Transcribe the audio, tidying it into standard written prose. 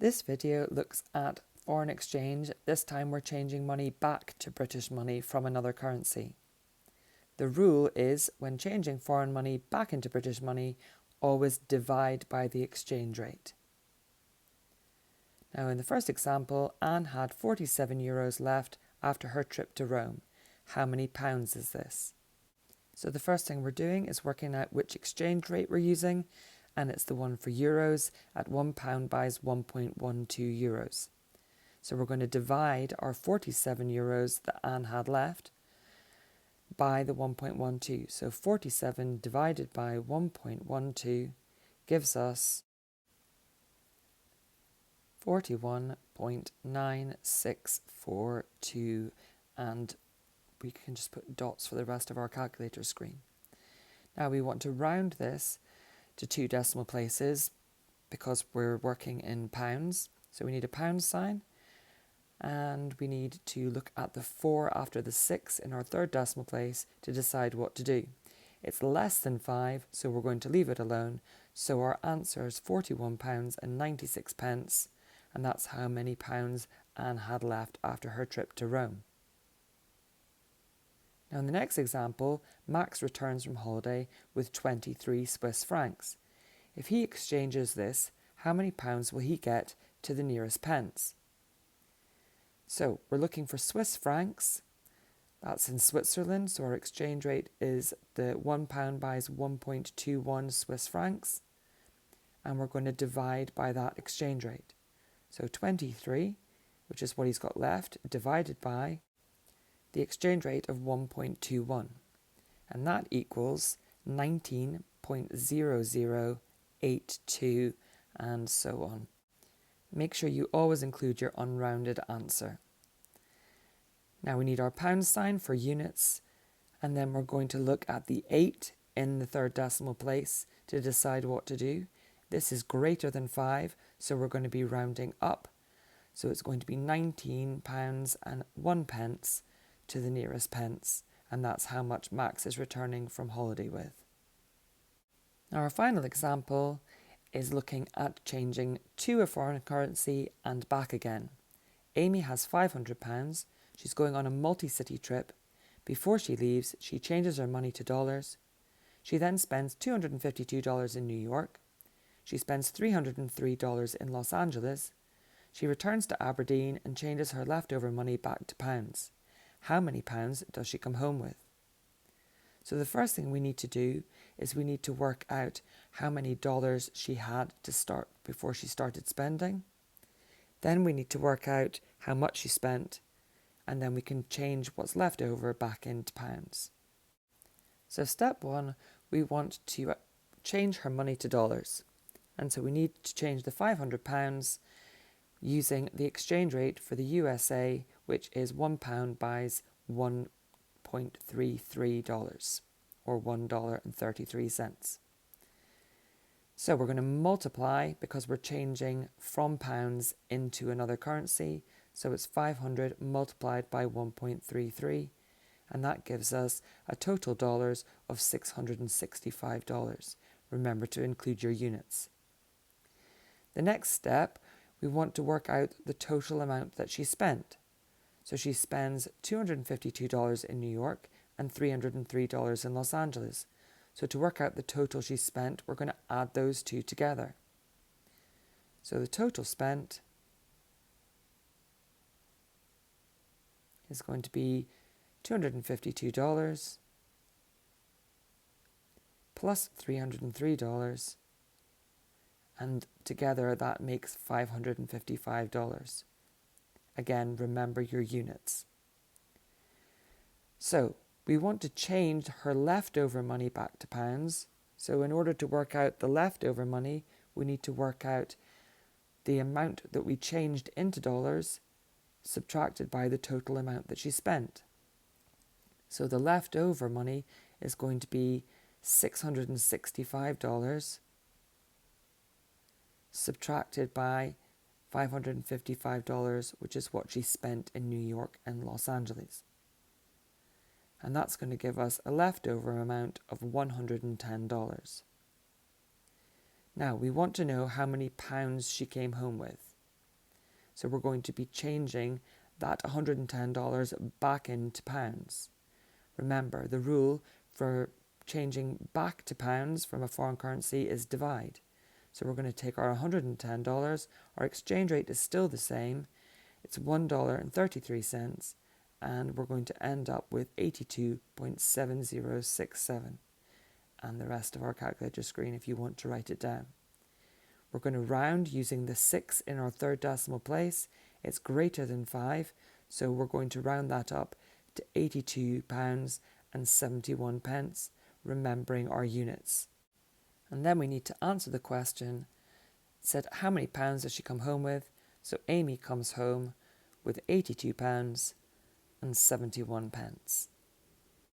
This video looks at foreign exchange. This time we're changing money back to British money from another currency. The rule is when changing foreign money back into British money, always divide by the exchange rate. Now in the first example, Anne had 47 euros left after her trip to Rome. How many pounds is this? So the first thing we're doing is working out which exchange rate we're using, and it's the one for euros. At £1 buys 1.12 euros. So we're going to divide our 47 euros that Anne had left by the 1.12. So 47 divided by 1.12 gives us 41.9642, and we can just put dots for the rest of our calculator screen. Now we want to round this to 2 decimal places because we're working in pounds. So we need a pound sign, and we need to look at the 4 after the 6 in our third decimal place to decide what to do. It's less than 5, so we're going to leave it alone. So our answer is £41.96, and that's how many pounds Anne had left after her trip to Rome. Now in the next example, Max returns from holiday with 23 Swiss francs. If he exchanges this, how many pounds will he get to the nearest pence? So we're looking for Swiss francs. That's in Switzerland, so our exchange rate is the £1 buys 1.21 Swiss francs, and we're going to divide by that exchange rate. So 23, which is what he's got left, divided by the exchange rate of 1.21, and that equals 19.0082, and so on. Make sure you always include your unrounded answer. Now we need our pound sign for units, and then we're going to look at the 8 in the third decimal place to decide what to do. This is greater than 5, so we're going to be rounding up. So it's going to be £19.01 to the nearest pence, and that's how much Max is returning from holiday with. Now our final example is looking at changing to a foreign currency and back again. Amy has £500. She's going on a multi-city trip. Before she leaves, she changes her money to dollars. She then spends $252 in New York. She spends $303 in Los Angeles. She returns to Aberdeen and changes her leftover money back to pounds. How many pounds does she come home with? So the first thing we need to do is we need to work out how many dollars she had to start before she started spending. Then we need to work out how much she spent, and then we can change what's left over back into pounds. So step 1, we want to change her money to dollars. And so we need to change the £500 using the exchange rate for the USA, which is £1 buys $1.33 or $1.33. So we're going to multiply because we're changing from pounds into another currency. So it's 500 multiplied by 1.33, and that gives us a total dollars of $665. Remember to include your units. The next step, we want to work out the total amount that she spent. So she spends $252 in New York and $303 in Los Angeles. So to work out the total she spent, we're going to add those two together. So the total spent is going to be $252 plus $303, and together that makes $555. Again, remember your units. So we want to change her leftover money back to pounds. So in order to work out the leftover money, we need to work out the amount that we changed into dollars subtracted by the total amount that she spent. So the leftover money is going to be $665 subtracted by $555, which is what she spent in New York and Los Angeles. And that's going to give us a leftover amount of $110. Now we want to know how many pounds she came home with. So we're going to be changing that $110 back into pounds. Remember, the rule for changing back to pounds from a foreign currency is divide. So we're going to take our $110, our exchange rate is still the same, it's $1.33, and we're going to end up with 82.7067. And the rest of our calculator screen if you want to write it down. We're going to round using the 6 in our third decimal place. It's greater than 5, so we're going to round that up to £82.71, remembering our units. And then we need to answer the question. It said, how many pounds does she come home with? So Amy comes home with £82.71.